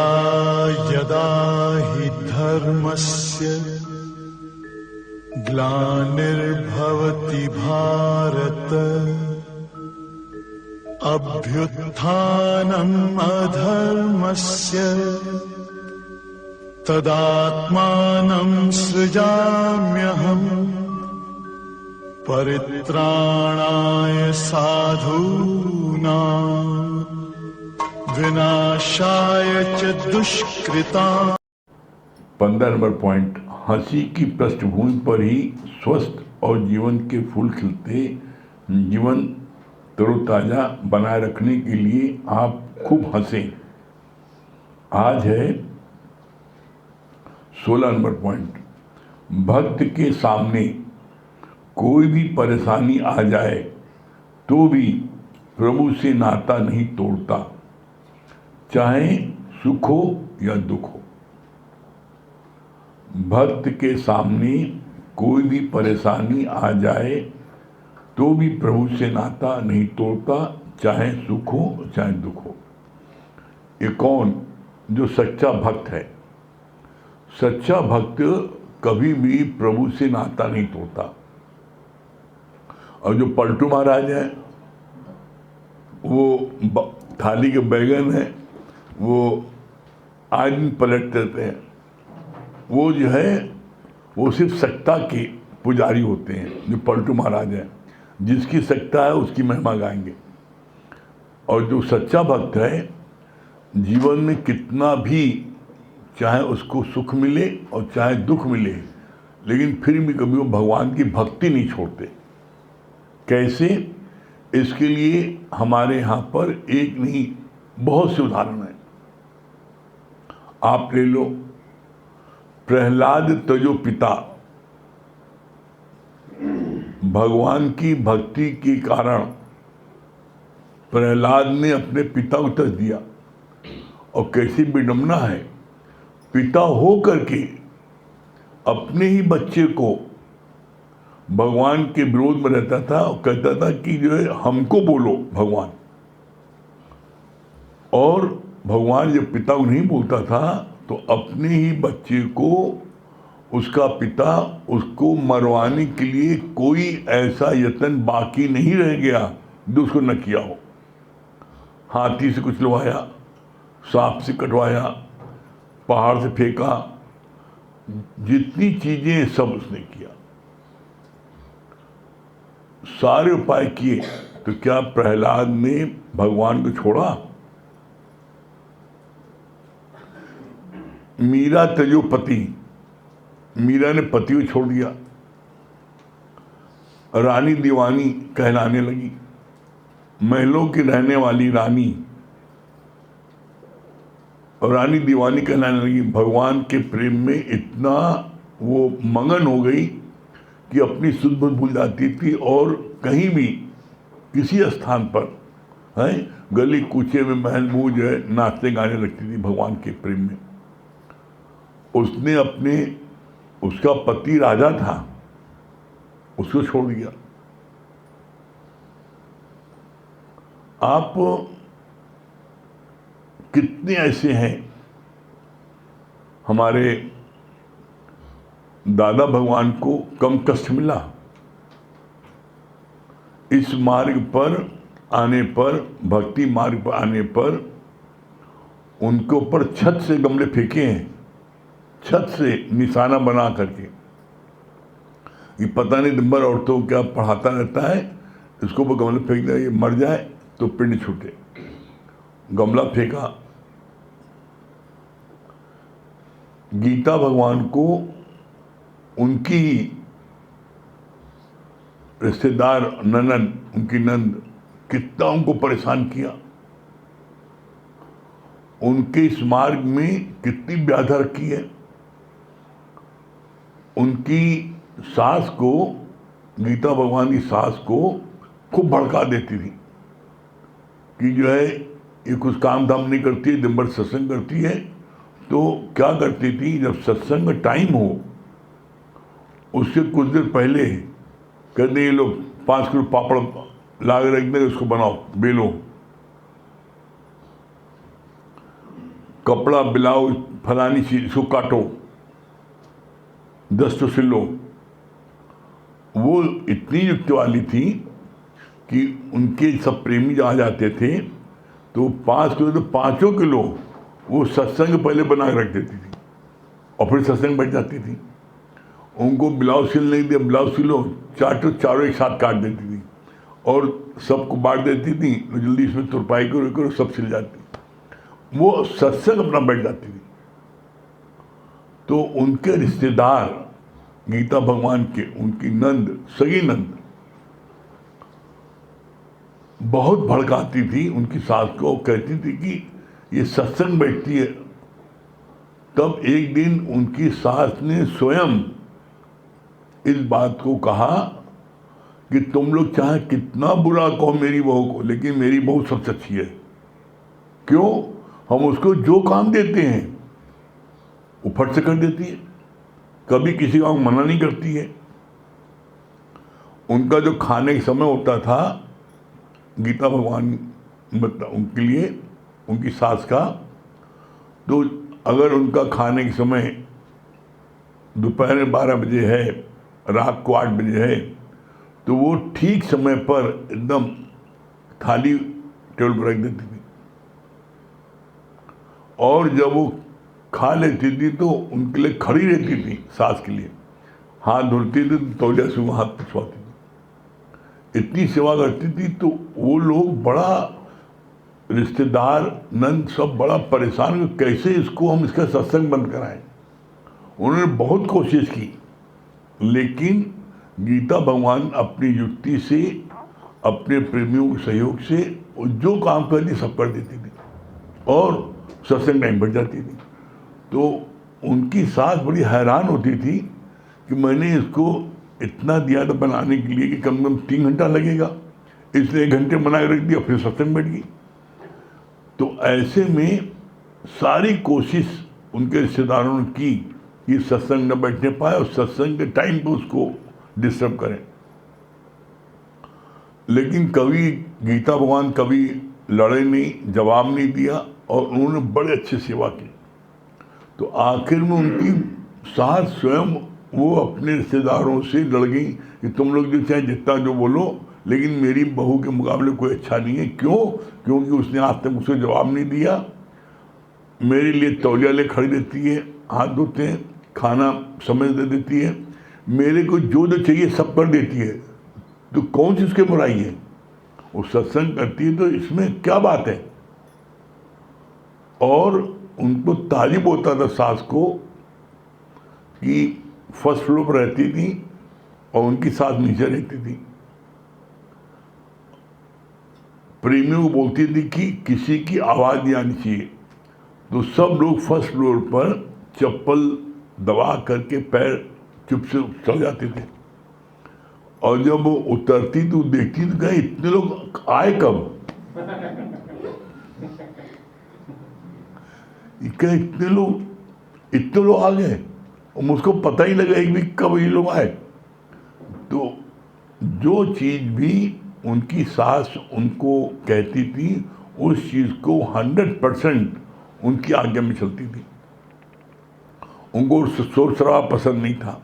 यदा यदा हि धर्मस्य ग्लानिर्भवति भारत अभ्युत्थानम् अधर्मस्य तदात्मानं सृजाम्यहम् परित्राणाय साधूनां विनाशाय च दुष्कृताम्। 15 नंबर पॉइंट, हंसी की पृष्ठभूमि पर ही स्वस्थ और जीवन के फूल खिलते। जीवन तरोताजा बनाए रखने के लिए आप खूब हंसें। आज है 16 नंबर पॉइंट, भक्त के सामने कोई भी परेशानी आ जाए तो भी प्रभु से नाता नहीं तोड़ता, चाहे सुख हो या दुख हो। भक्त के सामने कोई भी परेशानी आ जाए तो भी प्रभु से नाता नहीं तोड़ता, चाहे सुख हो चाहे दुख हो। ये कौन? जो सच्चा भक्त है। सच्चा भक्त कभी भी प्रभु से नाता नहीं तोड़ता। और जो पलटू महाराज है, वो थाली के बैगन है, वो आज दिन पलट देते हैं। वो जो है वो सिर्फ सत्ता के पुजारी होते हैं। जो पलटू महाराज है, जिसकी सत्ता है उसकी महिमा गाएंगे। और जो सच्चा भक्त है, जीवन में कितना भी चाहे उसको सुख मिले और चाहे दुख मिले, लेकिन फिर भी कभी वो भगवान की भक्ति नहीं छोड़ते। कैसे? इसके लिए हमारे यहाँ पर एक नहीं बहुत से उदाहरण हैं। आप ले लो, प्रहलाद तजो पिता, भगवान की भक्ति के कारण प्रहलाद ने अपने पिता को त्यज दिया। और कैसी विडंबना है, पिता हो करके अपने ही बच्चे को भगवान के विरोध में रहता था और कहता था कि जो है हमको बोलो भगवान। और भगवान जब पिता को नहीं बोलता था तो अपने ही बच्चे को उसका पिता उसको मरवाने के लिए कोई ऐसा यत्न बाकी नहीं रह गया जो उसको न किया हो। हाथी से कुचलवाया, सांप से कटवाया, पहाड़ से फेंका, जितनी चीजें सब उसने किया, सारे उपाय किए। तो क्या प्रहलाद ने भगवान को छोड़ा? मीरा तजो पति, मीरा ने पति को छोड़ दिया। रानी दीवानी कहलाने लगी, महलों की रहने वाली रानी और रानी दीवानी कहलाने लगी। भगवान के प्रेम में इतना वो मगन हो गई कि अपनी सुध बुध भूल जाती थी और कहीं भी किसी स्थान पर है गली कूचे में महल मुँह जो है नाचते गाने लगती थी भगवान के प्रेम में। उसने अपने, उसका पति राजा था, उसको छोड़ दिया। आप कितने ऐसे हैं, हमारे दादा भगवान को कम कष्ट मिला। इस मार्ग पर आने पर, भक्ति मार्ग पर आने पर उनके ऊपर छत से गमले फेंके हैं, छत से निशाना बना करके। ये पता नहीं दिन भर औरतों को क्या पढ़ाता रहता है, इसको वो गमले फेंक दिया, ये मर जाए तो पिंड छूटे। गमला फेंका। गीता भगवान को उनकी रिश्तेदार ननद, उनकी नंद, कितना उनको परेशान किया। उनके इस मार्ग में कितनी व्याधा रखी है। उनकी सास को, गीता भगवान की सास को खूब भड़का देती थी कि जो है ये कुछ काम धाम नहीं करती है, दिन भर सत्संग करती है। तो क्या करती थी, जब सत्संग टाइम हो उससे कुछ देर पहले कहते ये लोग 5 किलो पापड़ ला के रख दें, उसको बनाओ, बेलो। कपड़ा ब्लाउज फलानी चीज इसको काटो, 10 तो सिलो। वो इतनी युक्ति वाली थी कि उनके सब प्रेमी आ जाते थे तो 5 किलो तो 5 किलो वो सत्संग पहले बना के रख देती थी और फिर सत्संग बैठ जाती थी। उनको ब्लाउज सिल नहीं दिया, ब्लाउज सिलो, चारों एक साथ काट देती थी और सबको बांट देती थी, जल्दी इसमें तुरपाई करो सब सिल जाती। वो सत्संग अपना बैठ जाती थी। तो उनके रिश्तेदार गीता भगवान के, उनकी नंद, सगी नंद बहुत भड़काती थी उनकी सास को, कहती थी कि ये सत्संग बैठती है। तब एक दिन उनकी सास ने स्वयं इस बात को कहा कि तुम लोग चाहे कितना बुरा कहो मेरी बहू को, लेकिन मेरी बहू सबसे अच्छी है। क्यों? हम उसको जो काम देते हैं वो फट से कर देती है, कभी किसी का मना नहीं करती है। उनका जो खाने का समय होता था गीता भगवान उनके लिए, उनकी सास का, तो अगर उनका खाने के समय दोपहर में 12 बजे है, रात को 8 बजे है, तो वो ठीक समय पर एकदम थाली टेबल पर रख देती थी और जब वो खा लेती थी तो उनके लिए खड़ी रहती थी, सास के लिए हाथ धुलती थी तो तौलिया से वो हाथ पिछवाती थी, इतनी सेवा करती थी। तो वो लोग बड़ा, रिश्तेदार नंद सब बड़ा परेशान, कैसे इसको हम इसका सत्संग बंद कराएं। उन्होंने बहुत कोशिश की, लेकिन गीता भगवान अपनी युक्ति से, अपने प्रेमियों के सहयोग से जो काम करती सब कर देती थी और सत्संग टाइम बढ़ जाती थी। तो उनकी सास बड़ी हैरान होती थी कि मैंने इसको इतना दिया था बनाने के लिए कि कम से कम 3 घंटा लगेगा, इसने 1 घंटे बना के रख दिया, फिर सत्संग बैठ गई। तो ऐसे में सारी कोशिश उनके रिश्तेदारों ने की कि सत्संग न बैठने पाए और सत्संग के टाइम पे उसको डिस्टर्ब करें। लेकिन कभी गीता भगवान कभी लड़े नहीं, जवाब नहीं दिया और उन्होंने बड़े अच्छे सेवा की। तो आखिर में उनकी सास स्वयं वो अपने रिश्तेदारों से लड़ गई कि तुम लोग जो चाहे जितना जो बोलो, लेकिन मेरी बहू के मुकाबले कोई अच्छा नहीं है। क्यों? क्योंकि उसने आज तक मुझसे जवाब नहीं दिया, मेरे लिए तौलिया ले खड़ी रहती है, हाथ धोते हैं, खाना समय दे देती है, मेरे को जो चाहिए सब कर देती है, तो कौन सी उसके बुराई है? वो सत्संग करती है तो इसमें क्या बात है? और उनको तालिब होता था सास को कि फर्स्ट फ्लोर पर रहती थी और उनकी सास नीचे रहती थी। प्रेमियों को बोलती थी कि किसी की आवाज़ नहीं आनी चाहिए, तो सब लोग फर्स्ट फ्लोर पर चप्पल दबा करके पैर चुप से चल जाते थे और जब वो उतरती तो देखती तो कहीं इतने लोग आए कब? क्या इतने लोग आ गए और मुझको पता ही लगा एक भी कब ये लोग आए। तो जो चीज़ भी उनकी सास उनको कहती थी उस चीज़ को 100% उनकी आज्ञा में चलती थी। उनको शोर शराबा पसंद नहीं था,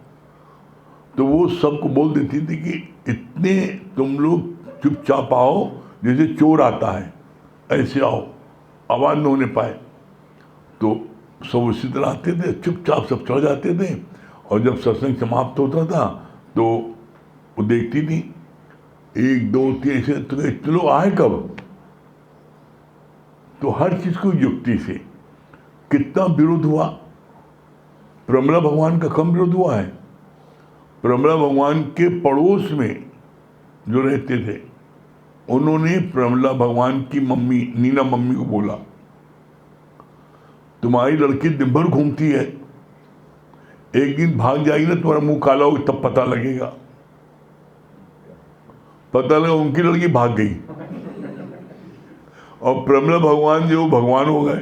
तो वो सबको बोल देती थी कि इतने तुम लोग चुपचाप आओ, जैसे चोर आता है ऐसे आओ, आवाज़ न होने पाए। तो सब उसी तरह आते थे, चुपचाप सब चढ़ जाते थे और जब सत्संग समाप्त होता था तो वो देखती थी 1 2 3 ऐसे, तो इतने लोग आए कब? तो हर चीज़ को युक्ति से। कितना विरोध हुआ, प्रमला भगवान का कम विरोध हुआ है। प्रमला भगवान के पड़ोस में जो रहते थे उन्होंने प्रमला भगवान की मम्मी नीना मम्मी को बोला, तुम्हारी लड़की दिन भर घूमती है, एक दिन भाग जाएगी ना, तुम्हारा मुंह काला होगा तब पता लगेगा। पता लगा उनकी लड़की भाग गई और प्रमला भगवान जो भगवान हो गए।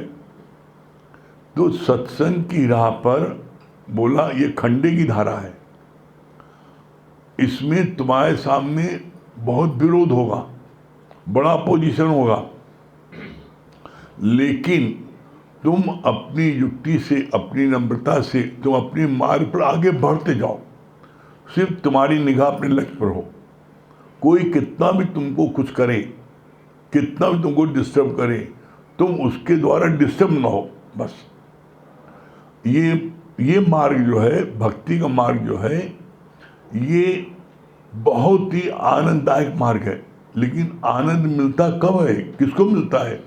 तो सत्संग की राह पर बोला ये खंडे की धारा है, इसमें तुम्हारे सामने बहुत विरोध होगा, बड़ा अपोजिशन होगा, लेकिन तुम अपनी युक्ति से, अपनी नम्रता से तुम अपने मार्ग पर आगे बढ़ते जाओ। सिर्फ तुम्हारी निगाह अपने लक्ष्य पर हो। कोई कितना भी तुमको कुछ करे, कितना भी तुमको डिस्टर्ब करे, तुम उसके द्वारा डिस्टर्ब ना हो। बस ये मार्ग जो है, भक्ति का मार्ग जो है, ये बहुत ही आनंददायक मार्ग है। लेकिन आनंद मिलता कब है, किसको मिलता है?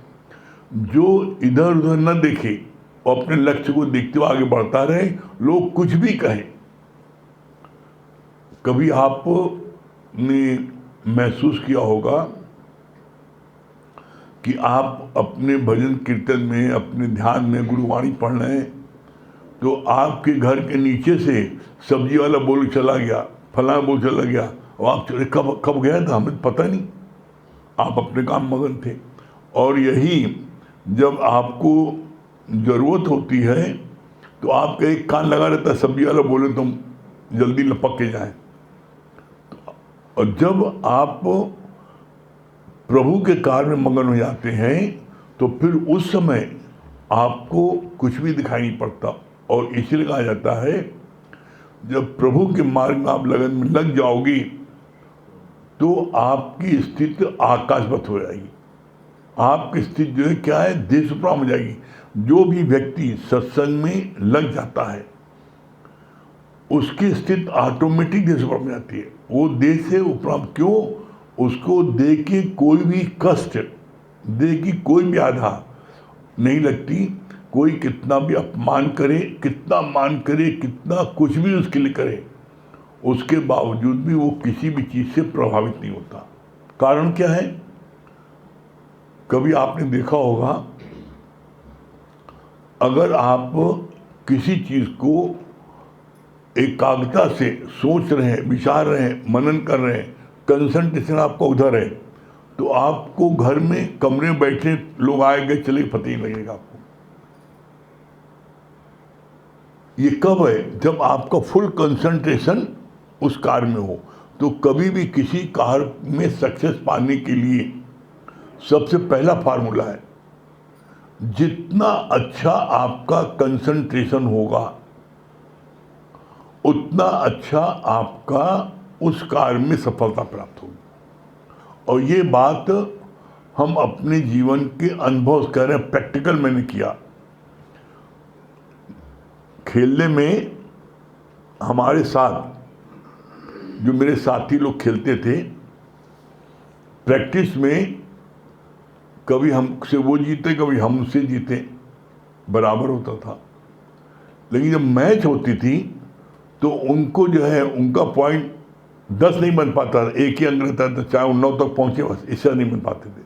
जो इधर उधर न देखे और अपने लक्ष्य को देखते हुए आगे बढ़ता रहे, लोग कुछ भी कहें। कभी आपने महसूस किया होगा कि आप अपने भजन कीर्तन में, अपने ध्यान में गुरुवाणी पढ़ रहे हैं, तो आपके घर के नीचे से सब्जी वाला बोल चला गया, फलाना बोल चला गया, और आप चले कब गया था हमें पता नहीं, आप अपने काम मगन थे। और यही जब आपको ज़रूरत होती है तो आपका एक कान लगा रहता है, सब्जी वाला बोले तुम जल्दी लपक के जाएं। और जब आप प्रभु के कार्य में मगन हो जाते हैं तो फिर उस समय आपको कुछ भी दिखाई नहीं पड़ता। और इसीलिए कहा जाता है, जब प्रभु के मार्ग में आप लगन में लग जाओगी तो आपकी स्थिति आकाशवत हो जाएगी। आपकी स्थिति जो है क्या है, देश उपराम हो जाएगी। जो भी व्यक्ति सत्संग में लग जाता है उसकी स्थिति ऑटोमेटिक देश उपराम हो जाती है। वो देश से उपराम क्यों? उसको देख के कोई भी कष्ट, देख के कोई भी आधा नहीं लगती। कोई कितना भी अपमान करे, कितना मान करे, कितना कुछ भी उसके लिए करे, उसके बावजूद भी वो किसी भी चीज़ से प्रभावित नहीं होता। कारण क्या है? कभी आपने देखा होगा, अगर आप किसी चीज़ को एकाग्रता से सोच रहे हैं, विचार रहे हैं, मनन कर रहे हैं, कंसंट्रेशन आपका उधर है, तो आपको घर में कमरे में बैठे लोग आए गए चले पता ही लगेगा आपको। ये कब है? जब आपका फुल कंसंट्रेशन उस कार्य में हो। तो कभी भी किसी कार्य में सक्सेस पाने के लिए सबसे पहला फार्मूला है, जितना अच्छा आपका कंसंट्रेशन होगा उतना अच्छा आपका उस कार्य में सफलता प्राप्त होगी। और ये बात हम अपने जीवन के अनुभव से कह रहे हैं, प्रैक्टिकल मैंने किया। खेलने में हमारे साथ जो मेरे साथी लोग खेलते थे, प्रैक्टिस में कभी हमसे वो जीते, कभी हमसे जीते, बराबर होता था। लेकिन जब मैच होती थी तो उनको जो है, उनका पॉइंट 10 नहीं बन पाता था, एक ही अंक रहता था, चाहे वो 9 तक पहुंचे, बस इससे नहीं बन पाते थे।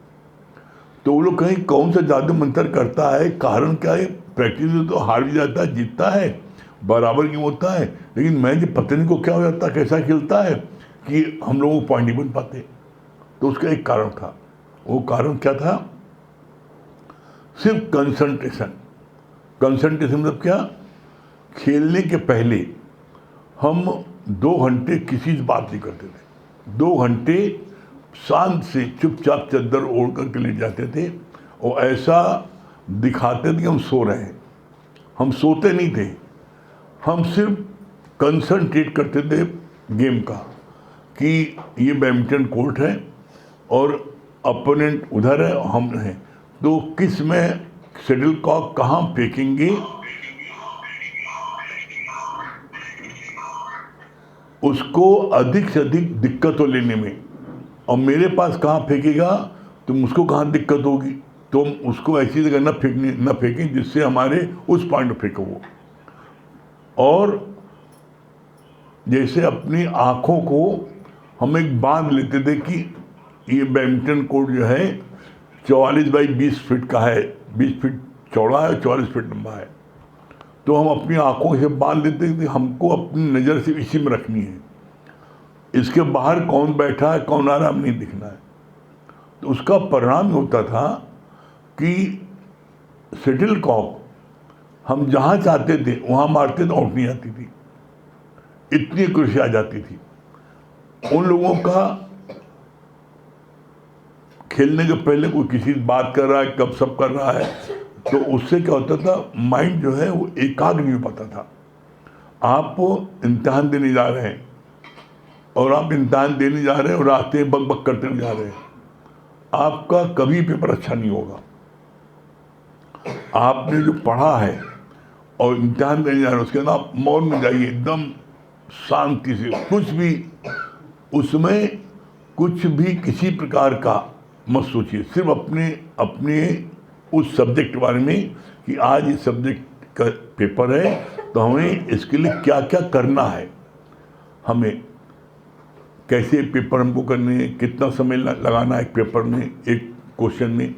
तो वो लोग कहीं कौन सा जादू मंत्र करता है, कारण क्या है? प्रैक्टिस में तो हार भी जाता है, जीतता है, बराबर क्यों होता है, लेकिन मैच पता नहीं को क्या हो जाता, कैसा खेलता है कि हम लोगों को पॉइंट नहीं बन पाते। तो उसका एक कारण था। वो कारण क्या था? सिर्फ कंसंट्रेशन। कंसंट्रेशन मतलब क्या? खेलने के पहले हम 2 घंटे किसी से बात नहीं करते थे। 2 घंटे शांत से चुपचाप चद्दर ओढ़ करके लेट जाते थे और ऐसा दिखाते थे कि हम सो रहे हैं। हम सोते नहीं थे, हम सिर्फ कंसंट्रेट करते थे गेम का, कि ये बैडमिंटन कोर्ट है और अपोनेंट उधर है और हम हैं, तो किस में शटलकॉक कहाँ फेंकेंगे, उसको अधिक से अधिक दिक्कत हो लेने में, और मेरे पास कहाँ फेंकेगा तो मुझको कहाँ दिक्कत होगी, तो हम उसको ऐसी जगह न फेंकें जिससे हमारे उस पॉइंट पर फेंको वो। और जैसे अपनी आँखों को हम एक बांध लेते थे कि ये बैडमिंटन कोर्ट जो है 44 बाई 20 फीट का है, 20 फीट चौड़ा है, 44 फीट लंबा है, तो हम अपनी आँखों से बांध लेते थे, हमको अपनी नज़र से इसी में रखनी है, इसके बाहर कौन बैठा है कौन आ रहा है नहीं दिखना है। तो उसका परिणाम होता था कि शटलकॉक हम जहाँ चाहते थे वहाँ मारते तो आउट नहीं आती थी, इतनी खुशी आ जाती थी। उन लोगों का खेलने के पहले कोई किसी से बात कर रहा है, गपशप कर रहा है, तो उससे क्या होता था, माइंड जो है वो एकाग्र नहीं हो पाता था। आप इम्तिहान देने जा रहे हैं और आप इम्तिहान देने जा रहे हैं और रास्ते में बक बक करते जा रहे हैं, आपका कभी पेपर अच्छा नहीं होगा। आपने जो पढ़ा है और इम्तिहान देने जा रहे हैं, उसके बाद आप मौन में जाइए, एकदम शांति से, कुछ भी उसमें कुछ भी किसी प्रकार का मत सोचिए, सिर्फ अपने अपने उस सब्जेक्ट के बारे में कि आज ये सब्जेक्ट का पेपर है तो हमें इसके लिए क्या क्या करना है, हमें कैसे पेपर हमको करने हैं, कितना समय लगाना है एक पेपर में, एक क्वेश्चन में।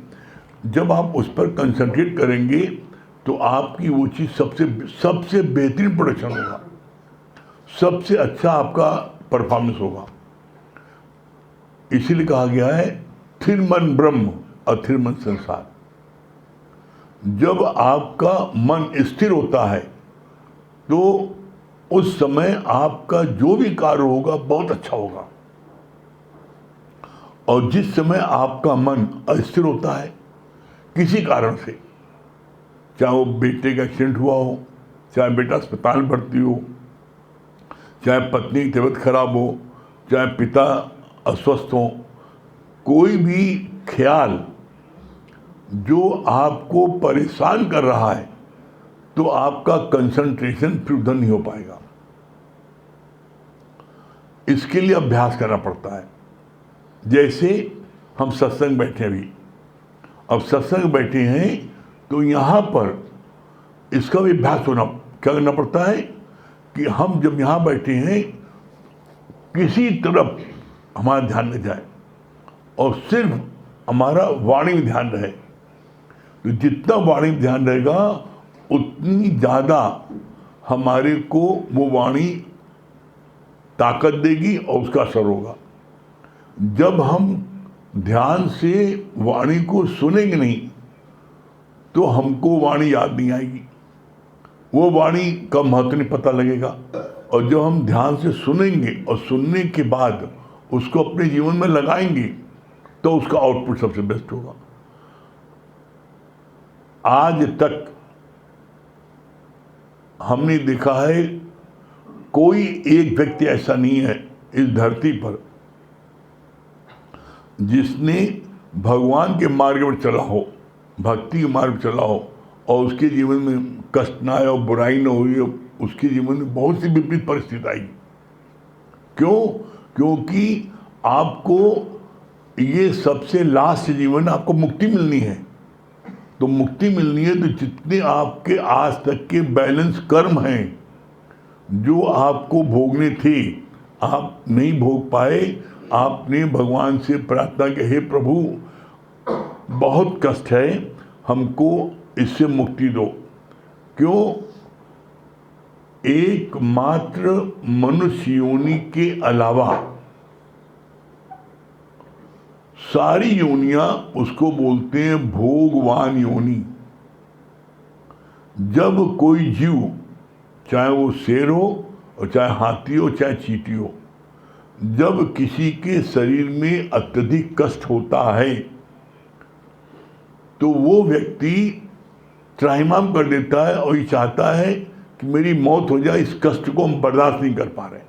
जब आप उस पर कंसंट्रेट करेंगे तो आपकी वो चीज़ सबसे बेहतरीन प्रोडक्शन होगा, सबसे अच्छा आपका परफॉर्मेंस होगा। इसीलिए कहा गया है स्थिर मन ब्रह्म अथिर मन संसार। जब आपका मन स्थिर होता है तो उस समय आपका जो भी कार्य होगा बहुत अच्छा होगा, और जिस समय आपका मन अस्थिर होता है किसी कारण से, चाहे वो बेटे का एक्सीडेंट हुआ हो, चाहे बेटा अस्पताल में भर्ती हो, चाहे पत्नी की तबीयत खराब हो, चाहे पिता अस्वस्थ हो, कोई भी ख्याल जो आपको परेशान कर रहा है तो आपका कंसंट्रेशन फिर उधर नहीं हो पाएगा। इसके लिए अभ्यास करना पड़ता है। जैसे हम सत्संग बैठे अभी, अब सत्संग बैठे हैं तो यहाँ पर इसका भी अभ्यास होना, क्या करना पड़ता है कि हम जब यहाँ बैठे हैं किसी तरफ हमारा ध्यान न जाए और सिर्फ हमारा वाणी में ध्यान रहे। तो जितना वाणी में ध्यान रहेगा उतनी ज़्यादा हमारे को वो वाणी ताकत देगी और उसका असर होगा। जब हम ध्यान से वाणी को सुनेंगे नहीं तो हमको वाणी याद नहीं आएगी, वो वाणी का महत्व नहीं पता लगेगा। और जब हम ध्यान से सुनेंगे और सुनने के बाद उसको अपने जीवन में लगाएंगे तो उसका आउटपुट सबसे बेस्ट होगा। आज तक हमने देखा है कोई एक व्यक्ति ऐसा नहीं है इस धरती पर जिसने भगवान के मार्ग पर चला हो, भक्ति के मार्ग पर चला हो और उसके जीवन में कष्ट ना आए और बुराई ना हुई, उसके जीवन में बहुत सी विपरीत परिस्थिति आई। क्यों? क्योंकि आपको ये सबसे लास्ट जीवन, आपको मुक्ति मिलनी है। तो मुक्ति मिलनी है तो जितने आपके आज तक के बैलेंस कर्म हैं जो आपको भोगने थे, आप नहीं भोग पाए, आपने भगवान से प्रार्थना की, हे प्रभु बहुत कष्ट है, हमको इससे मुक्ति दो। क्यों? एकमात्र मनुष्य योनि के अलावा सारी योनियां उसको बोलते हैं भोगवान योनि। जब कोई जीव, चाहे वो शेर हो और चाहे हाथी हो चाहे चींटी हो, जब किसी के शरीर में अत्यधिक कष्ट होता है तो वो व्यक्ति त्राहिमाम कर देता है और ये चाहता है कि मेरी मौत हो जाए, इस कष्ट को हम बर्दाश्त नहीं कर पा रहे।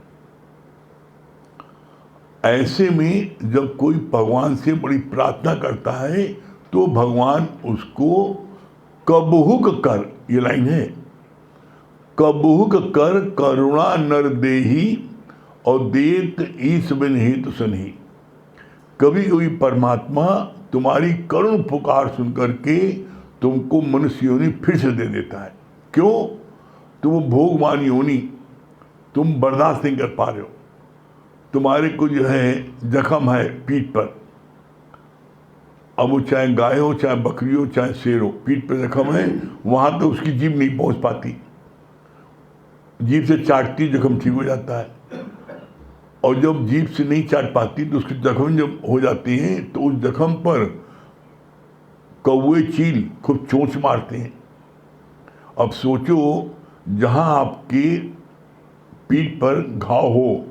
ऐसे में जब कोई भगवान से बड़ी प्रार्थना करता है तो भगवान उसको कबहुक कर, ये लाइन है, कबहुक कर करुणा नर देही और देत ईस बिन हेतु सनही। कभी कभी परमात्मा तुम्हारी करुण पुकार सुन करके तुमको मनुष्य योनि फिर से दे देता है। क्यों? तुम वो भोगवान योनि तुम बर्दाश्त नहीं कर पा रहे हो, तुम्हारे को जो है जख्म है पीठ पर, अब वो चाहे गाय हो चाहे बकरी हो चाहे शेर हो, पीठ पर जख्म है, वहाँ तो उसकी जीभ नहीं पहुँच पाती, जीभ से चाटती जख्म ठीक हो जाता है। और जब जीभ से नहीं चाट पाती तो उसकी जख्म जब हो जाती हैं तो उस जख्म पर कौवे चील खूब चोंच मारते हैं। अब सोचो, जहाँ आपके पीठ पर घाव हो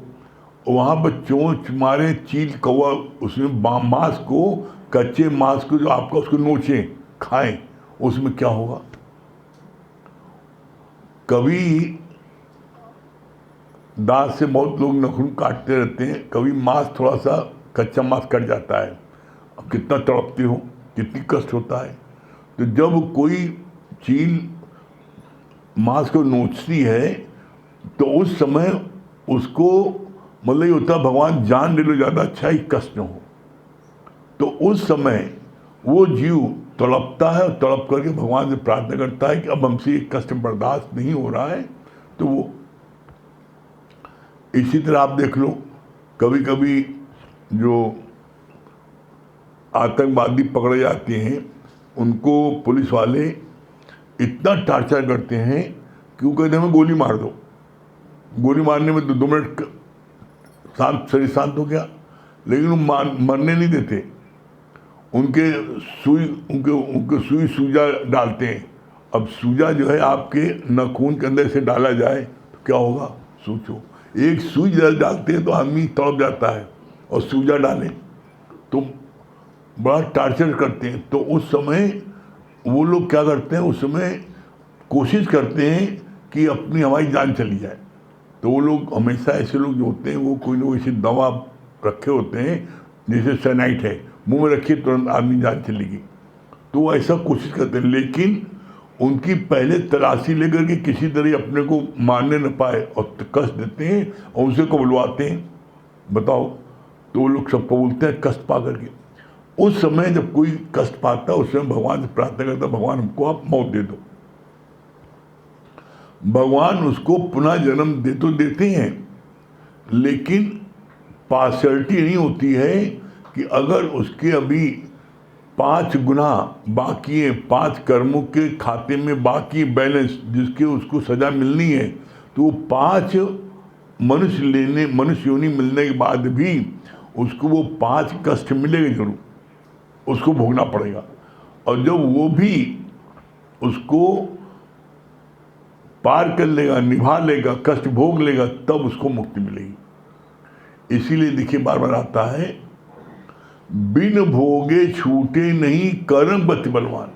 वहाँ पर चोंच मारे चील कौवा, उसमें मांस को, कच्चे मांस को जो आपका उसको नोचें खाएं, उसमें क्या होगा? कभी दांत से बहुत लोग नाखून काटते रहते हैं, कभी मांस थोड़ा सा कच्चा मांस कट जाता है, अब कितना तड़पते हो, कितनी कष्ट होता है। तो जब कोई चील मांस को नोचती है तो उस समय उसको मतलब ये होता है भगवान जान ले लो, ज़्यादा अच्छा ही कष्ट न हो। तो उस समय वो जीव तड़पता है और तड़प करके भगवान से प्रार्थना करता है कि अब हमसे ये कष्ट बर्दाश्त नहीं हो रहा है। तो वो इसी तरह आप देख लो, कभी कभी जो आतंकवादी पकड़े जाते हैं उनको पुलिस वाले इतना टार्चर करते हैं कि वो कहते हैं हमें गोली मार दो। गोली मारने में तो 2 मिनट शरीर शांत हो गया, लेकिन वो मरने नहीं देते। उनके सुई सूजा डालते हैं। अब सूजा जो है आपके नाखून के अंदर से डाला जाए तो क्या होगा सोचो। एक सुई डालते हैं तो आदमी तड़प जाता है, और सूजा डालें तो बड़ा टार्चर करते हैं। तो उस समय वो लोग क्या करते हैं, उस समय कोशिश करते हैं कि अपनी हमारी जान चली जाए। तो वो लोग हमेशा ऐसे लोग जो होते हैं वो कोई ना कोई ऐसी दवा रखे होते हैं, जैसे साइनाइड है, मुंह में रखिए तुरंत आदमी जान चलेगी। तो वो ऐसा कोशिश करते हैं, लेकिन उनकी पहले तलाशी लेकर के किसी तरह अपने को मारने न पाए और कष्ट देते हैं और उसे को बुलवाते हैं। बताओ, तो वो लोग सबको बोलते हैं कष्ट पा करके। उस समय जब कोई कष्ट पाता है उस समय भगवान से प्रार्थना करता है, भगवान हमको आप मौत दे दो। भगवान उसको पुनः जन्म दे तो देते हैं, लेकिन पार्शलिटी नहीं होती है कि अगर उसके अभी 5 गुना बाकी है, 5 कर्मों के खाते में बाकी बैलेंस जिसके उसको सजा मिलनी है, तो वो 5 मनुष्य योनि मिलने के बाद भी उसको वो 5 कष्ट मिलेंगे जरूर, उसको भोगना पड़ेगा। और जब वो भी उसको पार कर लेगा, निभा लेगा, कष्ट भोग लेगा, तब उसको मुक्ति मिलेगी। इसीलिए देखिए बार बार आता है, बिन भोगे छूटे नहीं कर्म गति बलवान।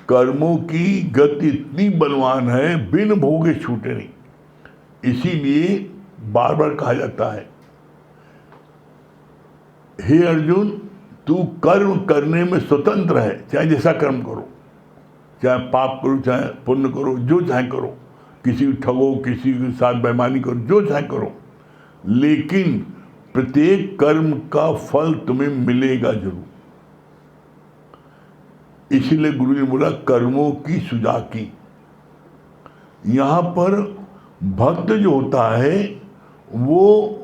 कर्मों की गति इतनी बलवान है, बिन भोगे छूटे नहीं। इसीलिए बार बार कहा जाता है, हे अर्जुन तू कर्म करने में स्वतंत्र है, चाहे जैसा कर्म करो, चाहे पाप करो चाहे पुण्य करो, जो चाहे करो, किसी को ठगो, किसी के साथ बेईमानी करो, जो चाहे करो, लेकिन प्रत्येक कर्म का फल तुम्हें मिलेगा जरूर। इसीलिए गुरु जी ने बोला कर्मों की सुजाकी। यहां पर भक्त जो होता है वो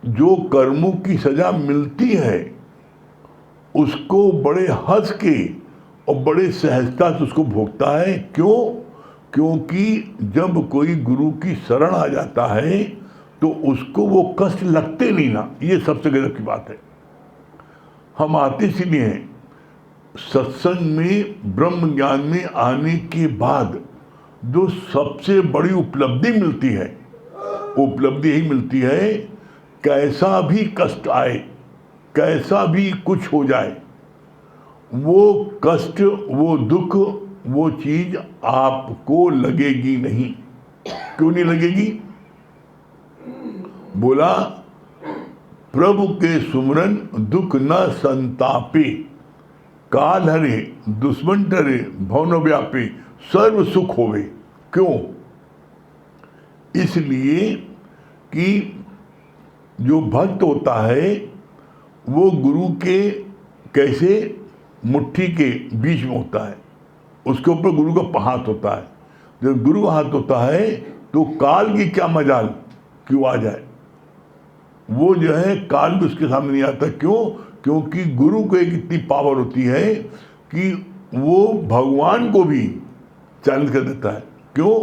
जो कर्मों की सजा मिलती है उसको बड़े हंस के और बड़े सहजता से उसको भोगता है। क्यों? क्योंकि जब कोई गुरु की शरण आ जाता है तो उसको वो कष्ट लगते नहीं ना, ये सबसे गजब की बात है। हम आते इसलिए हैं, सत्संग में ब्रह्म ज्ञान में आने के बाद जो सबसे बड़ी उपलब्धि मिलती है, उपलब्धि यही मिलती है, कैसा भी कष्ट आए, कैसा भी कुछ हो जाए, वो कष्ट, वो दुख, वो चीज आपको लगेगी नहीं। क्यों नहीं लगेगी? बोला, प्रभु के सुमरन दुख न संतापे, काल हरे दुश्मन डरे भवन व्यापे, सर्व सुख होवे। क्यों? इसलिए कि जो भक्त होता है वो गुरु के कैसे मुट्ठी के बीच में होता है, उसके ऊपर गुरु का हाथ होता है। जब गुरु का हाथ होता है तो काल की क्या मजाल क्यों आ जाए, वो जो है काल भी उसके सामने नहीं आता। क्यों? क्योंकि गुरु को एक इतनी पावर होती है कि वो भगवान को भी चैलेंज कर देता है। क्यों?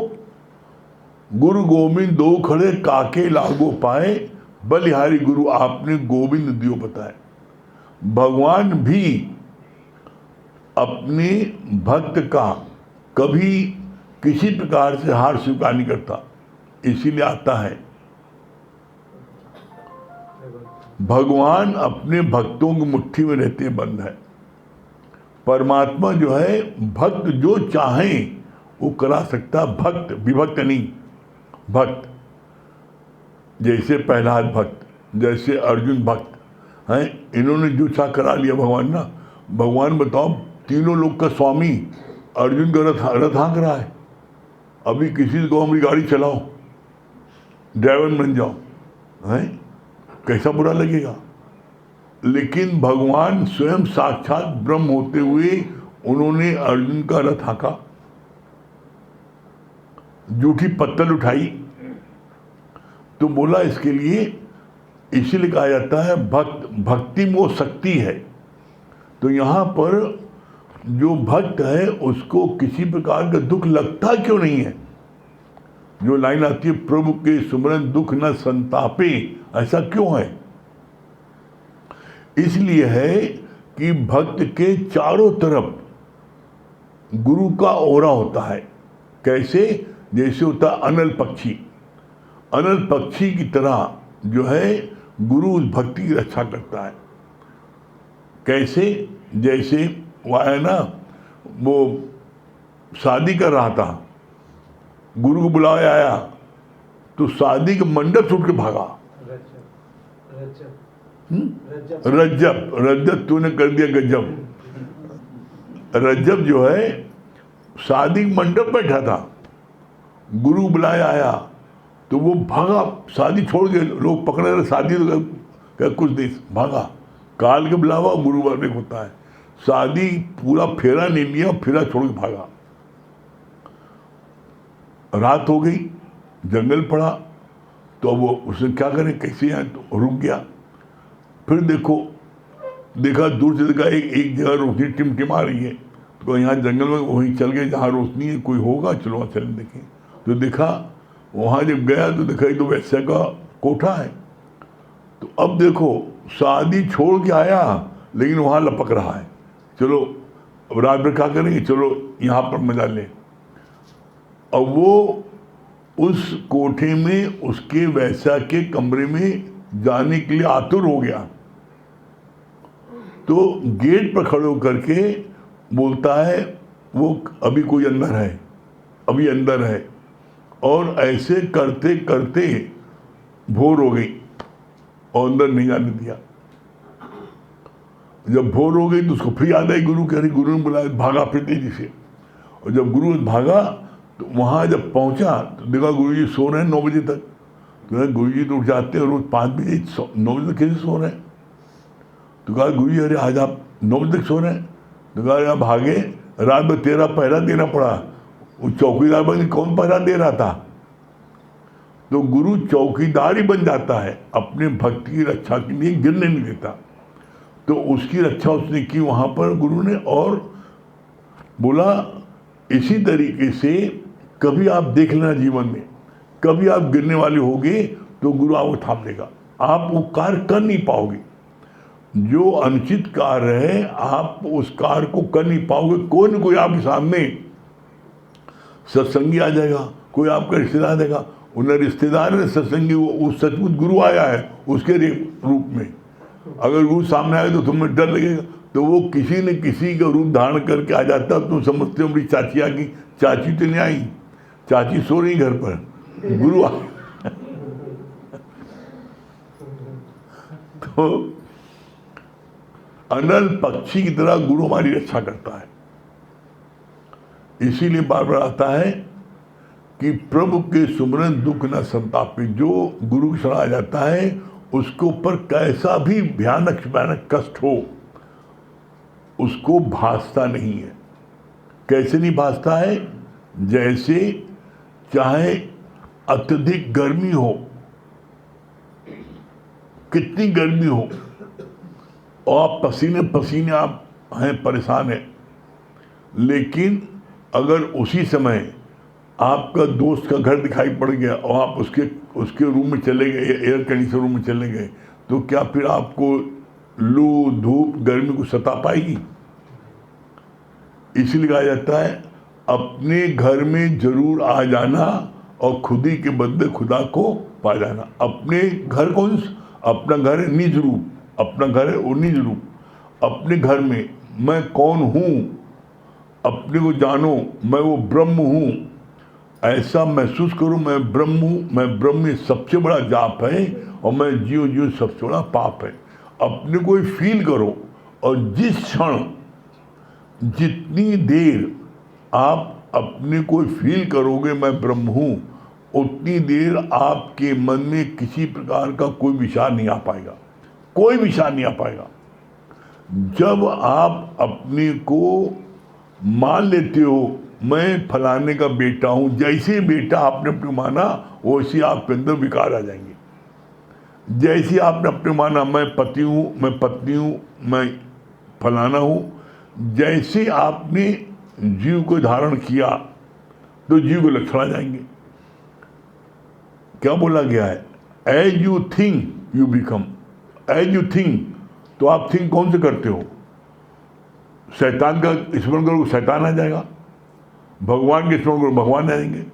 गुरु गोविंद दो खड़े काके लागो पाए, बलिहारी गुरु आपने गोविंद दियो बताए। भगवान भी अपने भक्त का कभी किसी प्रकार से हार स्वीकार नहीं करता, इसीलिए आता है। भगवान अपने भक्तों की मुट्ठी में रहते हैं बंद है। परमात्मा जो है भक्त जो चाहे वो करा सकता, भक्त विभक्त नहीं, भक्त। जैसे प्रहलाद भक्त, जैसे अर्जुन भक्त हैं, इन्होंने जो चाह करा लिया भगवान ना। भगवान बताओ, तीनों लोग का स्वामी अर्जुन का रथ हाँक रहा है। अभी किसी को हमारी गाड़ी चलाओ, ड्राइवर बन जाओ, हैं, कैसा बुरा लगेगा। लेकिन भगवान स्वयं साक्षात ब्रह्म होते हुए उन्होंने अर्जुन का रथ हाँका, जूठी पत्तल उठाई। तो बोला इसके लिए, इसीलिए कहा जाता है भक्ति में वो शक्ति है। तो यहाँ पर जो भक्त है उसको किसी प्रकार का दुख लगता क्यों नहीं है। जो लाइन आती है, प्रभु के सुमरन दुख न संतापे, ऐसा क्यों है? इसलिए है कि भक्त के चारों तरफ गुरु का ओरा होता है। कैसे? जैसे होता है अनल पक्षी, अनल पक्षी की तरह जो है गुरु उस भक्ति की रक्षा करता है। कैसे? जैसे वो है ना, वो शादी कर रहा था, गुरु को बुलाया आया तो शादी के मंडप छूट के भागा। रज्जब तूने कर दिया गजब। रज्जब जो है शादी मंडप बैठा था, गुरु बुलाया आया तो वो भागा, शादी छोड़ के। लोग पकड़े रहे, शादी तो कुछ देर भागा। काल के बुलावा गुरुवार में होता है, शादी पूरा फेरा नहीं लिया, फेरा छोड़ के भागा। रात हो गई, जंगल पड़ा, तो अब वो उसने क्या करे, कैसे आए, तो रुक गया। फिर देखा दूर से, देखा एक जगह रोशनी टिमटिमा रही है, तो यहाँ जंगल में वहीं चल गए जहाँ रोशनी है, कोई होगा, चलो वहाँ चलें देखें। तो देखा, वहाँ जब गया तो देखा तो वैसे का कोठा है। तो अब देखो, शादी छोड़ के आया लेकिन वहाँ लपक रहा है। चलो अब रात भर क्या करेंगे, चलो यहाँ पर मजा लें। अब वो उस कोठे में, उसके वैसा के कमरे में जाने के लिए आतुर हो गया। तो गेट पर खड़े होकर के बोलता है, वो अभी कोई अंदर है, अभी अंदर है। और ऐसे करते करते भोर हो गई और अंदर नहीं जाने दिया। जब भोर हो गई तो उसको फिर याद आई गुरु कह रही, गुरु ने बुलाया, भागा फिर तेजी से। और जब गुरु भागा तो वहाँ जब पहुँचा तो देखा गुरु जी सो रहे हैं 9 बजे तक। तो गुरु जी तो उठ जाते हैं रोज 5 बजे, 9 बजे तक कैसे सो रहे हैं? तो कहा गुरु जी अरे आज आप 9 बजे तक सो रहे हैं? तो कहा आप भागे, रात में तेरा पहरा देना पड़ा। वो चौकीदार बन, कौन पहरा दे रहा था? तो गुरु चौकीदार ही बन जाता है, अपने भक्ति की रक्षा के लिए गिरने नहीं देता। तो उसकी रक्षा उसने की वहाँ पर गुरु ने। और बोला इसी तरीके से कभी आप देख लेना जीवन में, कभी आप गिरने वाले होगे तो गुरु आपको थाम लेगा, आप वो कार्य कर नहीं पाओगे। जो अनुचित कार्य है आप उस कार्य को कर नहीं पाओगे। कोई न कोई आपके सामने सत्संगी आ जाएगा, कोई आपका रिश्तेदार आ जाएगा। उन्हें रिश्तेदार है सत्संगी, वो सचमुच गुरु आया है उसके रूप में। अगर गुरु सामने आए तो तुम्हें डर लगेगा। तो वो किसी न किसी का रूप धारण करके आ जाता। तुम समझते हो मेरी चाची आ गई, चाची तो नहीं आई, चाची सो रही घर पर, गुरु आ। तो अनल पक्षी की तरह गुरु हमारी रक्षा करता है। इसीलिए बार बार आता है कि प्रभु के सुमरन दुख न संतापे। जो गुरु की शरण आ जाता है उसके ऊपर कैसा भी भयानक भयानक कष्ट हो उसको भासता नहीं है। कैसे नहीं भासता है? जैसे चाहे अत्यधिक गर्मी हो, कितनी गर्मी हो और आप पसीने पसीने आप हैं, परेशान हैं, लेकिन अगर उसी समय आपका दोस्त का घर दिखाई पड़ गया और आप उसके रूम में चले गए, एयर कंडीशन रूम में चले गए, तो क्या फिर आपको लू धूप गर्मी को सता पाएगी? इसलिए कहा जाता है अपने घर में जरूर आ जाना और खुदी के बदले खुदा को पा जाना। अपने घर अपना घर है निज रूप, अपना घर है वो निज रूप। अपने घर में मैं कौन हूँ, अपने को जानो, मैं वो ब्रह्म हूँ, ऐसा महसूस करो मैं ब्रह्म हूँ, मैं ब्रह्म ये सबसे बड़ा जाप है और मैं जीव जीव सबसे बड़ा पाप है। अपने को ही फील करो और जिस क्षण जितनी देर आप अपने को फील करोगे मैं ब्रह्म हूँ, उतनी देर आपके मन में किसी प्रकार का कोई विचार नहीं आ पाएगा, कोई विचार नहीं आ पाएगा। जब आप अपने को मान लेते हो मैं फलाने का बेटा हूँ, जैसे बेटा आपने अपने माना वैसे आपके अंदर विकार आ जाएंगे। जैसे आपने अपने माना मैं पति हूँ, मैं पत्नी हूँ, मैं फलाना हूँ, जैसे आपने जीव को धारण किया तो जीव के लक्षण आ जाएंगे। क्या बोला गया है, as you think you become. As you think, तो आप थिंक कौन से करते हो? शैतान का स्मरण करो शैतान आ जाएगा, भगवान के स्मरण करो भगवान आ जाएंगे।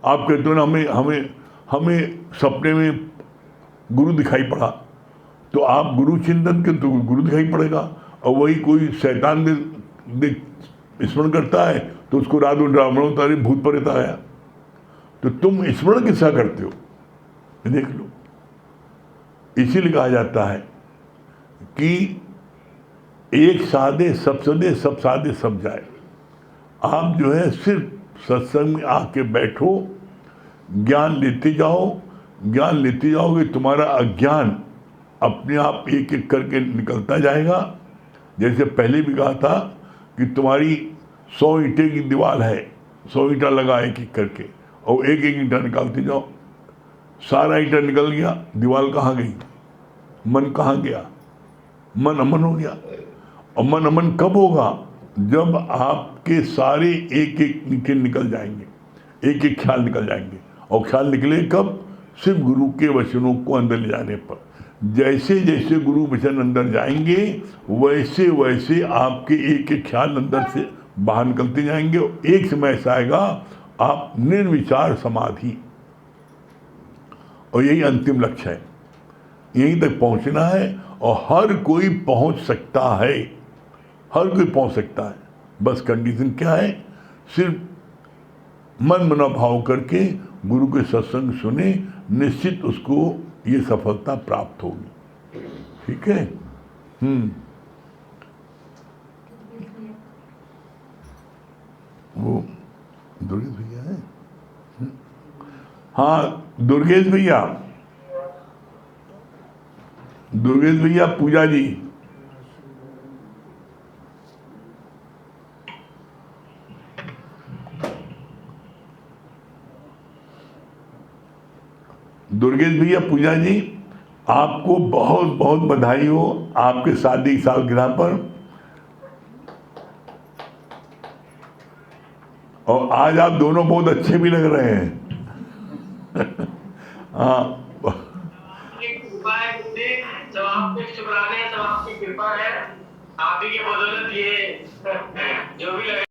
आप कहते हो ना हमें सपने में गुरु दिखाई पड़ा, तो आप गुरु चिंतन के तो गुरु दिखाई पड़ेगा। और वही कोई शैतान स्मरण करता है तो उसको रात में ड्रामा उतारे भूत प्रेत आया। तो तुम स्मरण किसका करते हो देख लो। इसीलिए कहा जाता है कि एक साधे सब सदे, सब साधे सब जाए। आप जो है सिर्फ सत्संग में आके बैठो, ज्ञान लेते जाओ, ज्ञान लेते जाओगे, तुम्हारा अज्ञान अपने आप एक एक करके निकलता जाएगा। जैसे पहले भी कहा था कि तुम्हारी 100 ईंटें की दीवार है, 100 ईंटा लगा एक एक करके, और एक एक ईंटा निकालते जाओ। सारा ईंटा निकल गया, दीवार कहाँ गई? मन कहाँ गया? मन अमन हो गया। और मन अमन कब होगा? जब आपके सारे एक एक नीचे निकल जाएंगे, एक एक ख्याल निकल जाएंगे। और ख्याल निकले कब? सिर्फ गुरु के वचनों को अंदर ले जाने पर। जैसे जैसे गुरु वचन अंदर जाएंगे वैसे वैसे आपके एक एक ख्याल अंदर से बाहर निकलते जाएंगे। और एक समय ऐसा आएगा आप निर्विचार समाधि, और यही अंतिम लक्ष्य है, यहीं तक पहुंचना है। और हर कोई पहुंच सकता है, हर कोई पहुंच सकता है। बस कंडीशन क्या है? सिर्फ मन मना भाव करके गुरु के सत्संग सुने, निश्चित उसको ये सफलता प्राप्त होगी। ठीक है। वो दुर्गेश भैया है। हाँ दुर्गेश भैया, दुर्गेश भैया, पूजा जी। दुर्गेश भैया, पूजा जी, आपको बहुत बहुत बधाई हो आपके शादी सालगिरह पर। और आज आप दोनों बहुत अच्छे भी लग रहे हैं। हाँ जब आपके शुक्राने, जब आपकी कृपा है, आप ही की बदौलत ये जो भी लगे